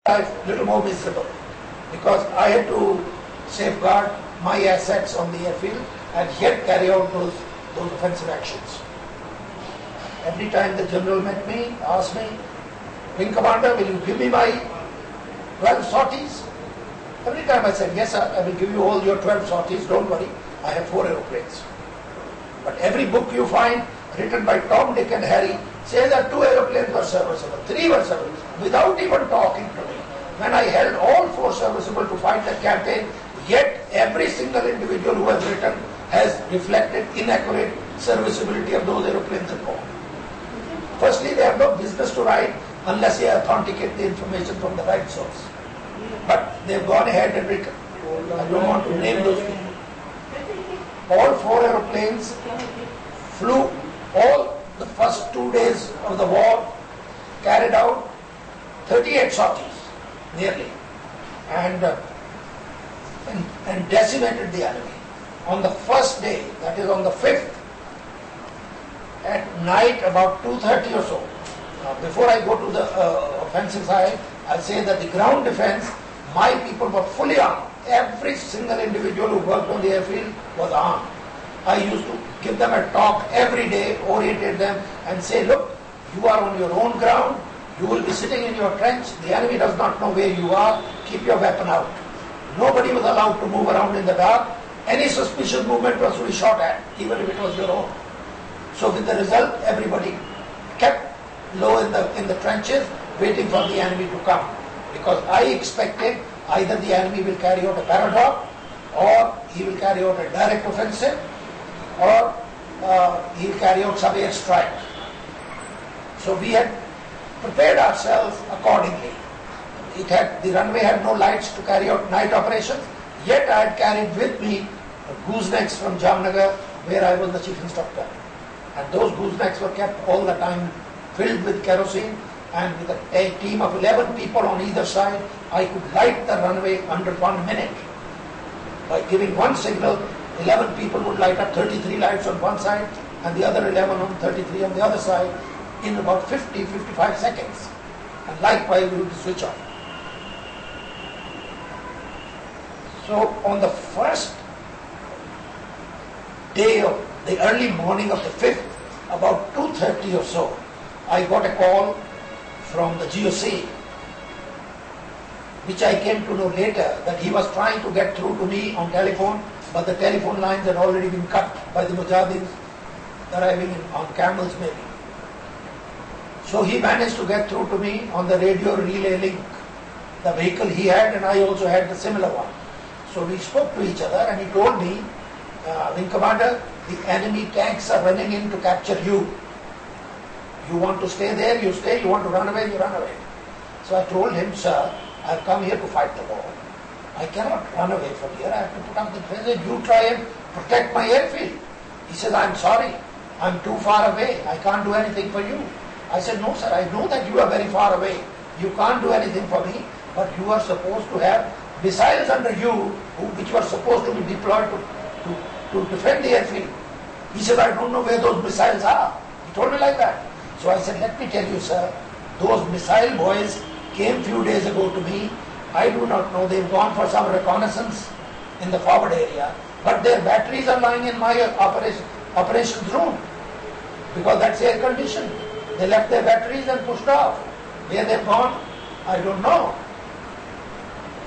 life a little more miserable because I had to safeguard my assets on the airfield and yet carry out those offensive actions. Every time the general met me, asked me, Wing Commander, will you give me my 12 sorties? Every time I said, yes sir, I will give you all your 12 sorties, don't worry, I have 4 aeroplanes. But every book you find written by Tom, Dick and Harry says that 2 aeroplanes were serviceable, 3 were serviceable, without even talking to me. When I held all 4 serviceable to fight the campaign, yet every single individual who has written has reflected inaccurate serviceability of those aeroplanes and all. Firstly, they have no business to write unless you authenticate the information from the right source. But they've gone ahead and written. I don't want to name those people. All 4 aeroplanes flew all the first 2 days of the war, carried out 38 sorties, nearly, and decimated the enemy. On the first day, that is on the 5th, at night about 2:30 or so. Now, before I go to the offensive side, I'll say that the ground defense, my people were fully armed. Every single individual who worked on the airfield was armed. I used to give them a talk every day, orientate them and say, look, you are on your own ground, you will be sitting in your trench, the enemy does not know where you are, keep your weapon out. Nobody was allowed to move around in the dark. Any suspicious movement was to be shot at, even if it was your own. So with the result, everybody kept low in the trenches, waiting for the enemy to come. Because I expected either the enemy will carry out a paradrap, or he will carry out a direct offensive, or he will carry out some air strike. So we had prepared ourselves accordingly. The runway had no lights to carry out night operations, yet I had carried with me goosenecks from Jamnagar, where I was the chief instructor. And those goosenecks were kept all the time filled with kerosene, and with a team of 11 people on either side, I could light the runway under 1 minute. By giving one signal, 11 people would light up 33 lights on one side and the other 11 on 33 on the other side in about 50-55 seconds. And likewise we would switch off. So on the first day of the early morning of the 5th, about 2:30 or so, I got a call from the GOC, which I came to know later that he was trying to get through to me on telephone, but the telephone lines had already been cut by the Mujahideen arriving on camels maybe. So he managed to get through to me on the radio relay link. The vehicle he had and I also had the similar one. So we spoke to each other and he told me, Wing Commander, the enemy tanks are running in to capture you. You want to stay there, you stay. You want to run away, you run away. So I told him, sir, I've come here to fight the war. I cannot run away from here. I have to put up the defense. You try and protect my airfield. He says, I'm sorry. I'm too far away. I can't do anything for you. I said, no, sir, I know that you are very far away. You can't do anything for me, but you are supposed to have missiles under you which were supposed to be deployed to defend the airfield. He said, I don't know where those missiles are. He told me like that. So I said, let me tell you, sir, those missile boys came few days ago to me. I do not know, they've gone for some reconnaissance in the forward area, but their batteries are lying in my operations room because that's air conditioned. They left their batteries and pushed off. Where they've gone, I don't know.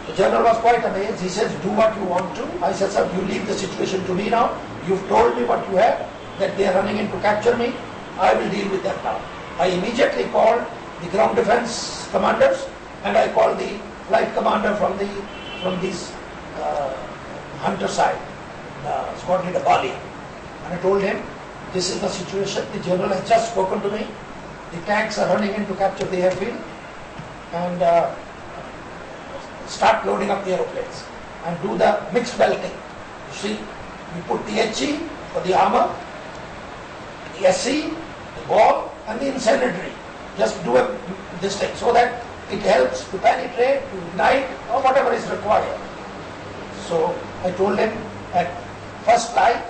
The general was quite amazed. He says, do what you want to. I said, sir, you leave the situation to me now. You've told me what you have, that they are running in to capture me. I will deal with that now. I immediately called the ground defense commanders and I called the flight commander from this hunter side, squad leader Bali. And I told him, this is the situation. The general has just spoken to me. The tanks are running in to capture the airfield and start loading up the aeroplanes and do the mixed belting. You see, we put the HE for the armor, the SC, the ball and the incendiary. Just do this thing so that it helps to penetrate, to ignite or whatever is required. So I told him at first light,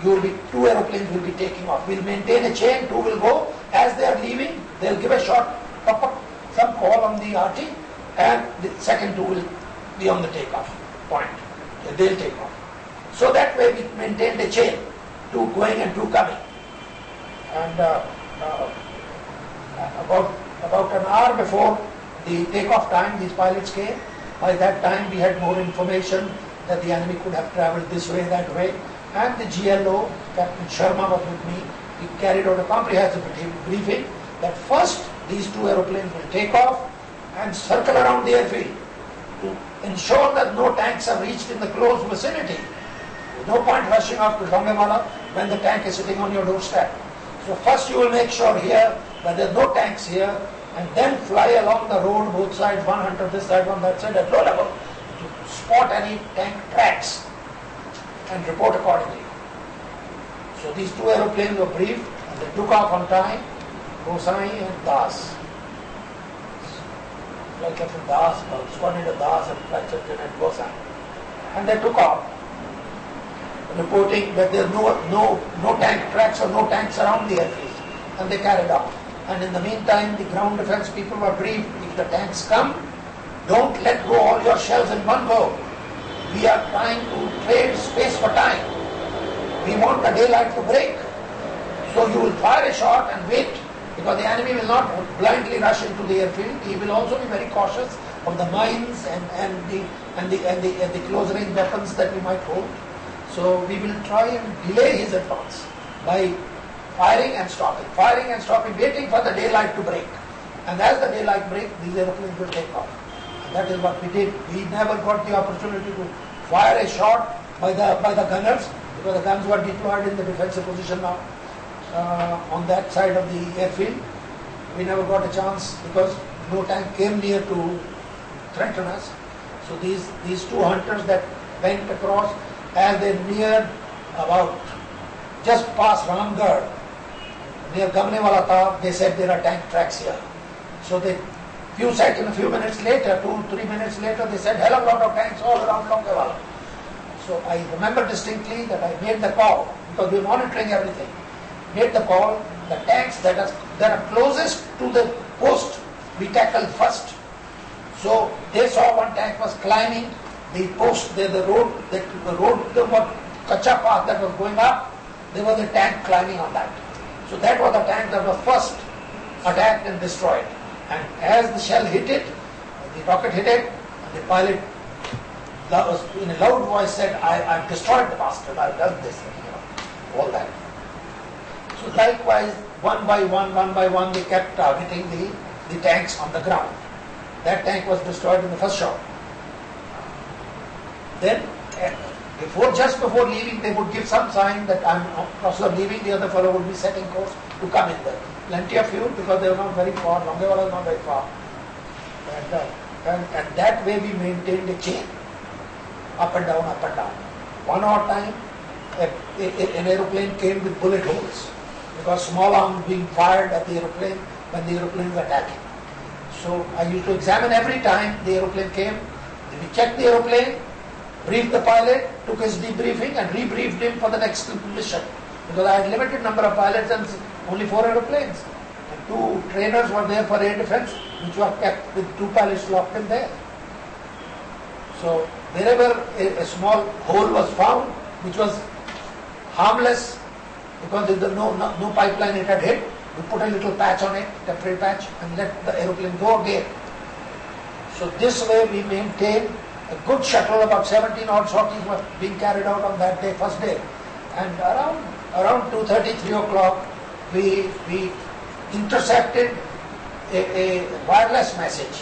two aeroplanes will be taking off. We'll maintain a chain, 2 will go. As they are leaving, they'll give a short some call on the RT and the second two will be on the takeoff point. They'll take off. So that way we maintained a chain, two going and two coming. And about an hour before the takeoff time, these pilots came. By that time we had more information that the enemy could have traveled this way, that way. And the GLO, Captain Sharma, was with me. He carried out a comprehensive briefing that first these two aeroplanes will take off and circle around the airfield to ensure that no tanks are reached in the close vicinity. There's no point rushing off to Longewala when the tank is sitting on your doorstep. So first you will make sure here that there are no tanks here, and then fly along the road both sides, one hunter this side, one that side, at low level, to spot any tank tracks and report accordingly. So these two aeroplanes were briefed and they took off on time, Gosai and Das. Like Captain Das, Squadron Das and Flight Lieutenant Gosai. And they took off, reporting that there are no tank tracks or no tanks around the airfield. And they carried on. And in the meantime, the ground defense people were briefed, if the tanks come, don't let go all your shells in one go. We are trying to trade space for time. We want the daylight to break. So you will fire a shot and wait, because the enemy will not blindly rush into the airfield. He will also be very cautious of the mines and the close range weapons that we might hold. So we will try and delay his advance by firing and stopping, waiting for the daylight to break. And as the daylight breaks, these aeroplanes will take off. And that is what we did. We never got the opportunity to fire a shot by the gunners, because the guns were deployed in the defensive position now on that side of the airfield. We never got a chance because no tank came near to threaten us. So these two hunters that went across, as they neared about just past Ramgarh, near Gamnewala Tab, they said there are tank tracks here. So a few minutes later, 2-3 minutes later, they said hell of a lot of tanks all around Longewala. So I remember distinctly that I made the call, because we were monitoring everything. Made the call, the tanks that are closest to the post, we tackled first. So they saw one tank was climbing the post, the road, the kacha path that was going up, there was a tank climbing on that. So that was the tank that was first attacked and destroyed. And as the shell hit it, the rocket hit it, the pilot in a loud voice said, I've destroyed the bastard, I've done this, all that. So likewise, one by one, they kept targeting the tanks on the ground. That tank was destroyed in the first shot. Then, just before leaving, they would give some sign that I'm process of leaving, the other fellow would be setting course to come in there. Plenty of fuel, because they were not very far, Longewala was not very far. And that way we maintained a chain, up and down, up and down. 1 hour time, an aeroplane came with bullet holes, because small arms being fired at the aeroplane when the aeroplane was attacking. So I used to examine every time the aeroplane came. We checked the aeroplane, briefed the pilot, took his debriefing and rebriefed him for the next mission. Because I had limited number of pilots and only 4 aeroplanes. And 2 trainers were there for air defense, which were kept with 2 pilots locked in there. So wherever a small hole was found, which was harmless, because there was no pipeline it had hit, we put a little patch on it, temporary patch, and let the aeroplane go again. So this way we maintained a good shuttle. About 17 odd sorties were being carried out on that day, first day. And around 2:30, 3 o'clock, we intercepted a wireless message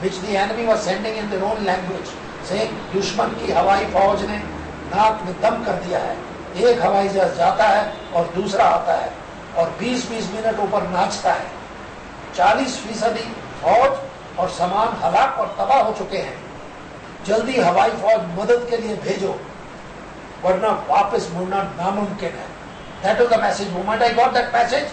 which the enemy was sending in their own language, saying, दुश्मन की हवाई फौज ने नाक में दम कर दिया है, एक हवाई जहाज जाता है और दूसरा आता है और 20-20 मिनट ऊपर नाचता है, 40% फौज और सामान हलाक और तबाह हो चुके हैं, जल्दी हवाई फौज मदद के लिए भेजो, वरना वापस मुड़ना नामुमकिन है. That was the message. The moment I got that message,